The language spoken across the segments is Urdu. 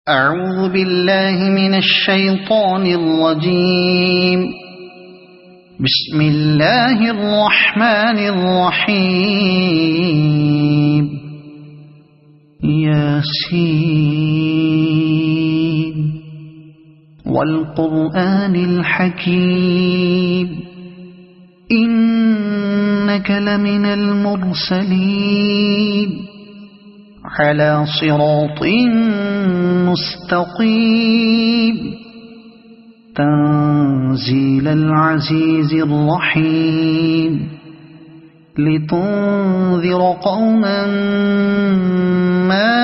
أعوذ بالله من الشيطان الرجيم. بسم الله الرحمن الرحيم. ياسين والقرآن الحكيم إنك لمن المرسلين على صراط مستقيم تنزيل العزيز الرحيم لتنذر قوما ما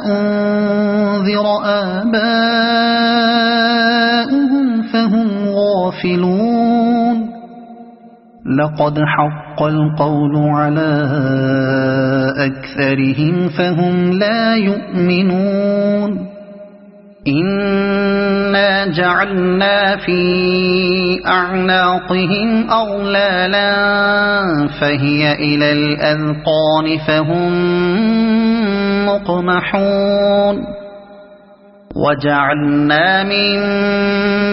أنذر آباؤهم فهم غافلون. لقد حق القول على أكثرهم فهم لا يؤمنون. إنا جعلنا في أعناقهم أغلالا فهي إلى الأذقان فهم مقمحون. وجعلنا من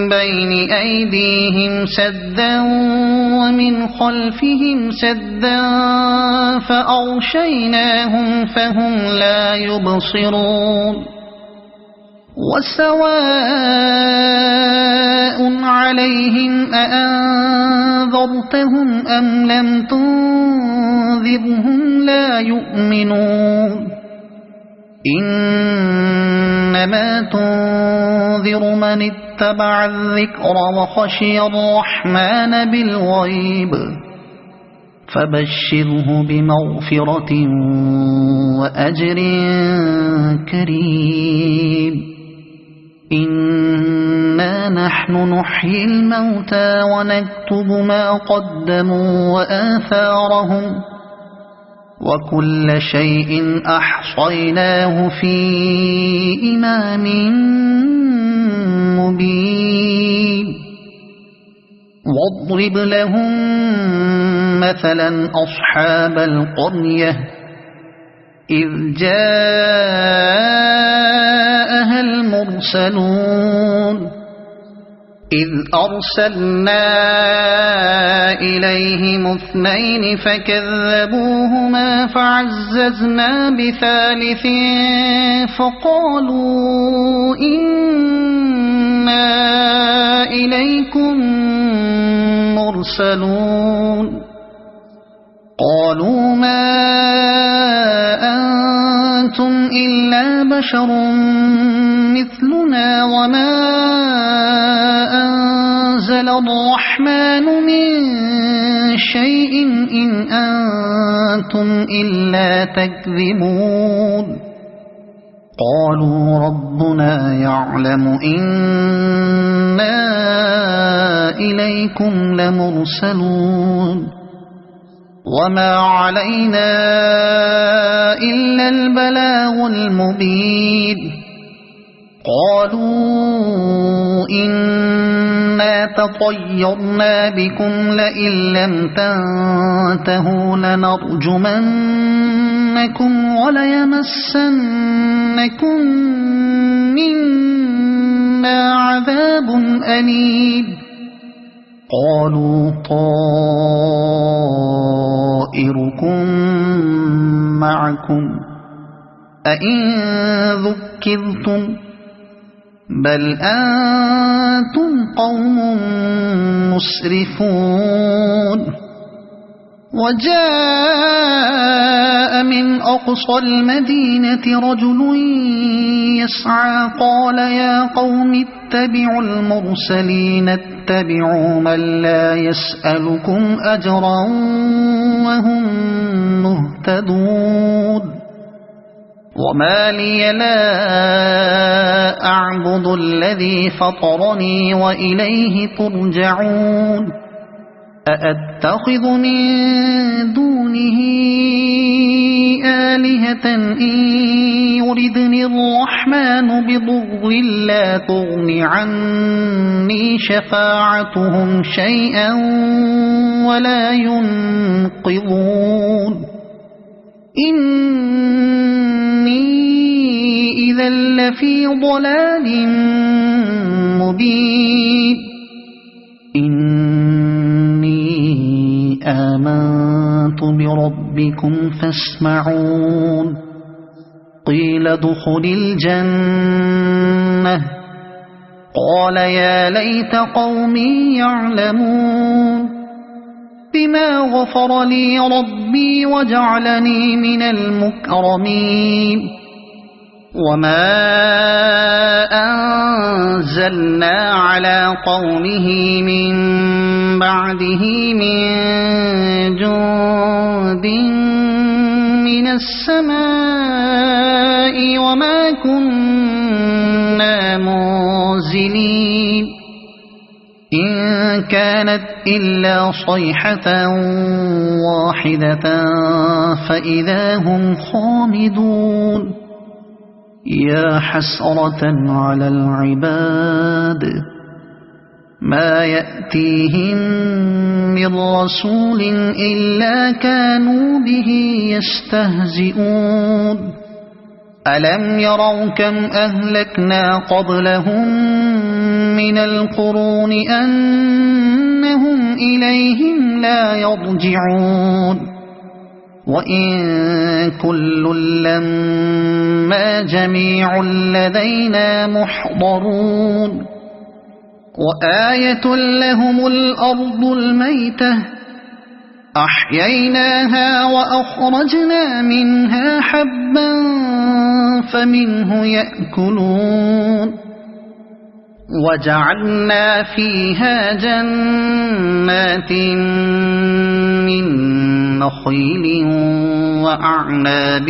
بين أيديهم سدا ومن خلفهم سدا فأغشيناهم فهم لا يبصرون. وسواء عليهم أأنذرتهم أم لم تنذرهم لا يؤمنون. إنما تنذر من اتبع الذكر وخشي الرحمن بالغيب فبشره بمغفرة وأجر كريم. إنا نحن نحيي الموتى ونكتب ما قدموا وآثارهم وكل شيء أحصيناه في إمام مبين. واضرب لهم مثلا أصحاب القرية إذ جاءها المرسلون إذ أرسلنا إليهم اثنين فكذبوهما فعززنا بثالث فقالوا إنا إليكم مرسلون. قالوا ما أنتم إلا بشر مثلنا وما أنزل الرحمن من شيء إن أنتم إلا تكذبون. قالوا ربنا يعلم إنا إليكم لمرسلون وما علينا إلا البلاغ المبين. قالوا إنا تطيرنا بكم لئن لم تنتهوا لنرجمنكم وليمسنكم منا عذاب أليم. قالوا طائركم معكم أئن ذكرتم بل أنتم قوم مسرفون. وجاء من أقصى المدينة رجل يسعى قال يا قوم اتبعوا المرسلين اتبعوا من لا يسألكم أجرا وهم مهتدون. وما لي لا أعبد الذي فطرني وإليه ترجعون. أأتخذ من دونه آلهة إن يردني الرحمن بضر لا تغن عني شفاعتهم شيئا ولا ينقذون. إني إذا لفي ضلال مبين إني آمنت بربكم فاسمعون قيل ادخل الجنة قال يا ليت قومي يعلمون بما غفر لي ربي وجعلني من المكرمين وما أنزلنا على قومه من بعده من جند من السماء وما كنا منزلين إن كانت إلا صيحة واحدة فإذا هم خامدون يا حسرة على العباد ما يأتيهم من رسول إلا كانوا به يستهزئون ألم يروا كم أهلكنا قبلهم من القرون أنهم إليهم لا يرجعون وإن كل لما جميع لدينا محضرون وآية لهم الأرض الميتة أحييناها وأخرجنا منها حبا فمنه يأكلون وجعلنا فيها جنات من نخيل وأعناب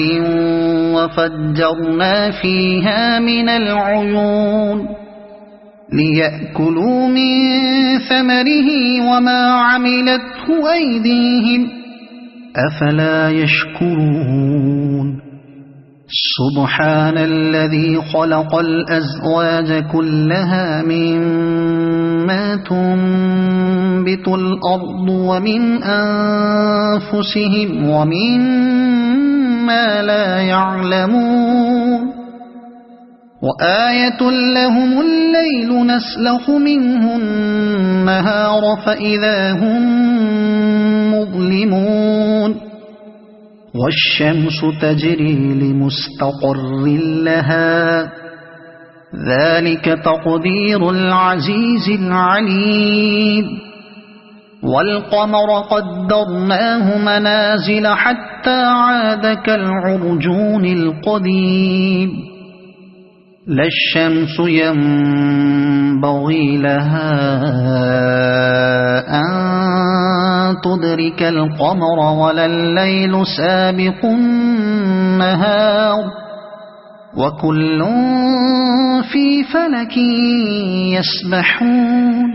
وفجرنا فيها من العيون ليأكلوا من ثمره وما عملته أيديهم أفلا يشكرون سبحان الذي خلق الأزواج كلها مما تنبت الأرض ومن أنفسهم ومما لا يعلمون وآية لهم الليل نسلخ منه النهار فإذا هم مظلمون والشمس تجري لمستقر لها ذلك تقدير العزيز العليم والقمر قدرناه منازل حتى عاد كالعرجون القديم لا الشمس ينبغي لها أن تدرك القمر ولا الليل سابق النهار وكل في فلك يسبحون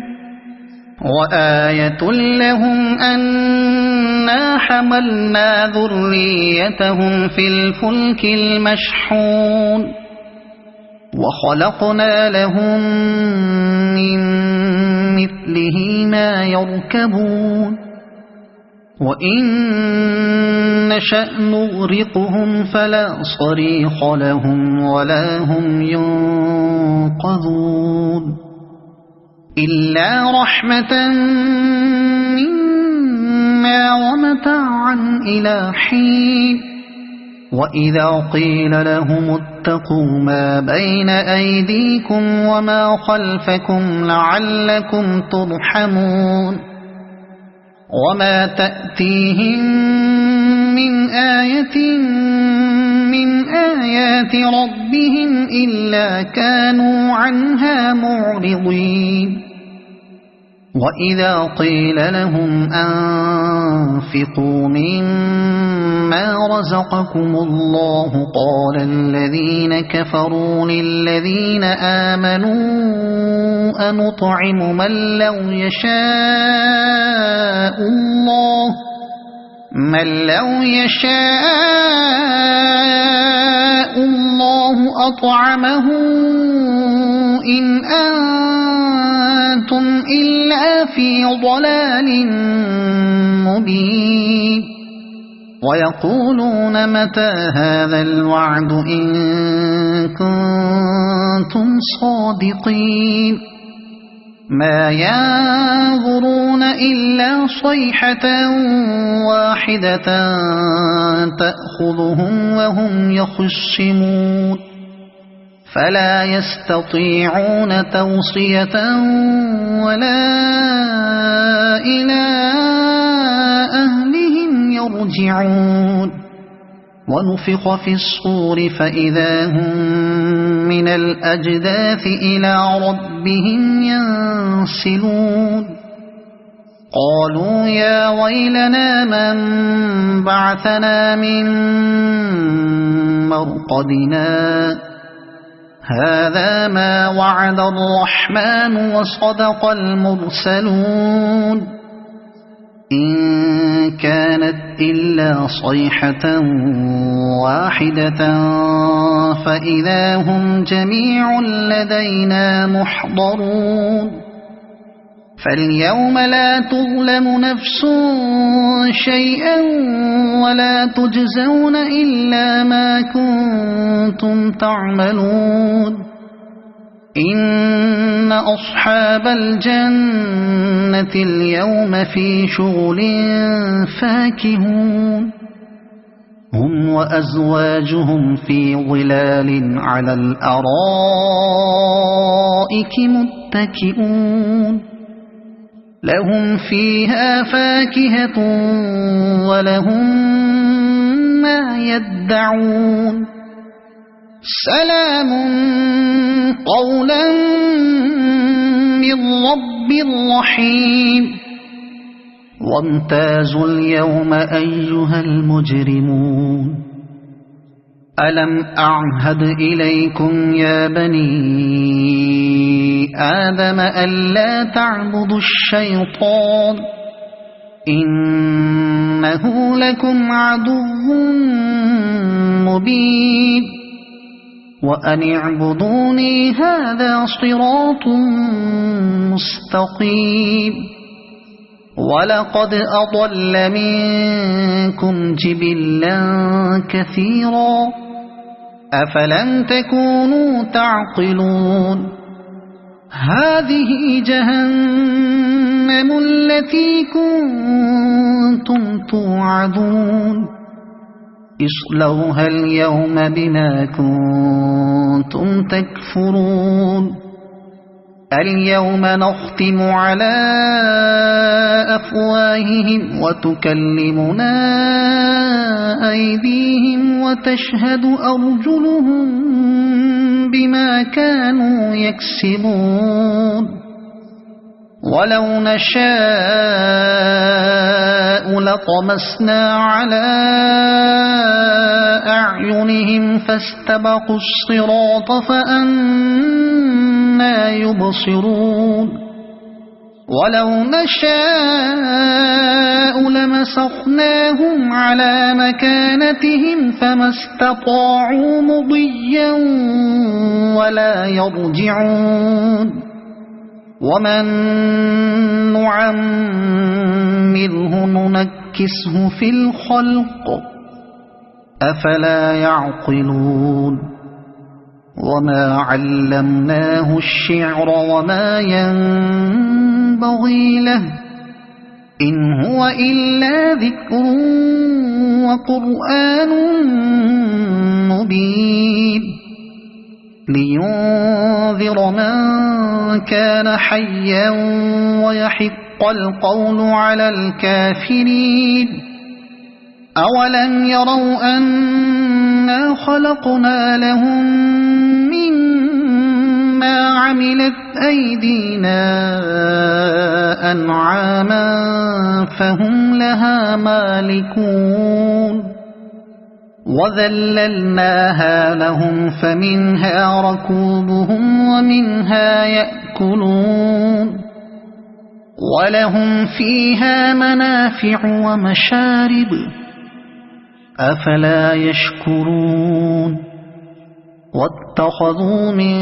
وآية لهم أنا حملنا ذريتهم في الفلك المشحون وخلقنا لهم من مثله ما يركبون وإن نشأ نغرقهم فلا صريخ لهم ولا هم ينقذون إلا رحمة منا ومتاعا إلى حين وإذا قيل لهم اتقوا ما بين أيديكم وما خلفكم لعلكم ترحمون وما تأتيهم من آية من آيات ربهم إلا كانوا عنها معرضين وإذا قيل لهم أنفقوا مما رزقكم الله قال الذين كفروا للذين آمنوا أنطعم من لو يشاء الله أطعمه إن أنتم إلا في ضلال مبين ويقولون متى هذا الوعد إن كنتم صادقين ما ينظرون إلا صيحة واحدة تأخذهم وهم يخصمون فلا يستطيعون توصية ولا إلى أهلهم يرجعون ونفخ في الصور فإذا هم من الأجداث إلى ربهم ينسلون قالوا يا ويلنا من بعثنا من مرقدنا هذا ما وعد الرحمن وصدق المرسلون إن كانت إلا صيحة واحدة فإذا هم جميع لدينا محضرون فاليوم لا تظلم نفس شيئا ولا تجزون إلا ما كنتم تعملون إن أصحاب الجنة اليوم في شغل فاكهون هم وأزواجهم في ظلال على الأرائك متكئون لهم فيها فاكهة ولهم ما يدعون سلام قولا من رب رحيم وامتازوا اليوم أيها المجرمون ألم أعهد إليكم يا بني آدم ألا تعبدوا الشيطان إنه لكم عدو مبين وأن اعبدوني هذا صراط مستقيم ولقد أضل منكم جبلا كثيرا أفلم تكونوا تعقلون هذه جهنم التي كنتم توعدون اصلوها اليوم بما كنتم تكفرون اليوم نختم على أفواههم وتكلمنا أيديهم وتشهد أرجلهم بما كانوا يكسبون ولو نشاء لطمسنا على أعينهم فاستبقوا الصراط فأنى يبصرون ولو نشاء لمسخناهم على مكانتهم فما استطاعوا مضيا ولا يرجعون ومن نعمره ننكسه في الخلق أفلا يعقلون وما علمناه الشعر وما ينبغي له إن هو إلا ذكر وقرآن مبين لينذر من كان حيا ويحق القول على الكافرين أولم يروا أنا خلقنا لهم مما عملت أيدينا أنعاما فهم لها مالكون وذللناها لهم فمنها ركوبهم ومنها يأكلون ولهم فيها منافع ومشارب أفلا يشكرون واتخذوا من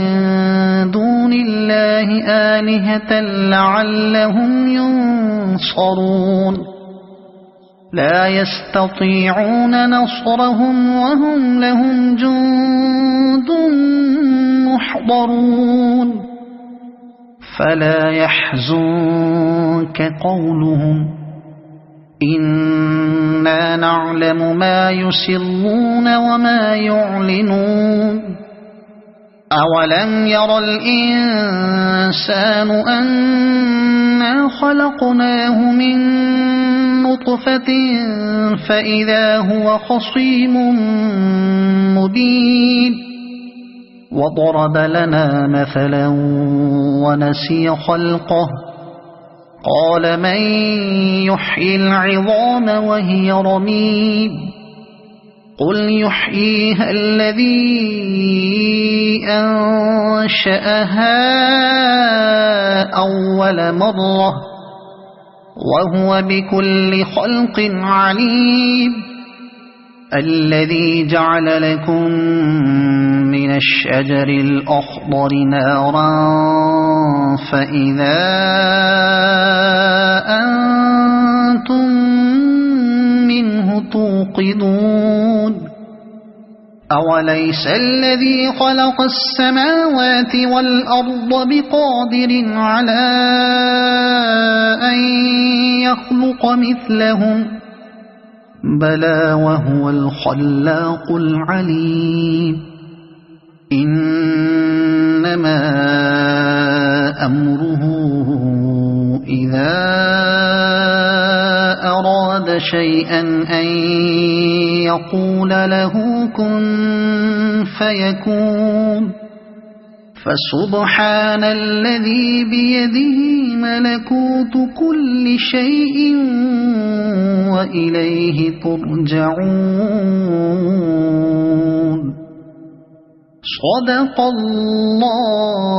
دون الله آلهة لعلهم ينصرون لا يستطيعون نصرهم وهم لهم جند محضرون فلا يحزنك قولهم إنا نعلم ما يسرون وما يعلنون أولم ير الإنسان أنا خلقناه من نطفة فإذا هو خصيم مبين وضرب لنا مثلا ونسي خلقه قال من يحيي العظام وهي رميم قل يحييها الذي أنشأها أول مرة وهو بكل خلق عليم الذي جعل لكم من الشجر الأخضر نارا فإذا أنتم منه توقدون أوليس الذي خلق السماوات والأرض بقادر على أن يخلق مثلهم بلى وهو الخلاق العليم إنما أمره إذا أراد شيئا أن يقول له كن فيكون فسبحان الذي بيده ملكوت كل شيء وإليه ترجعون صدق الله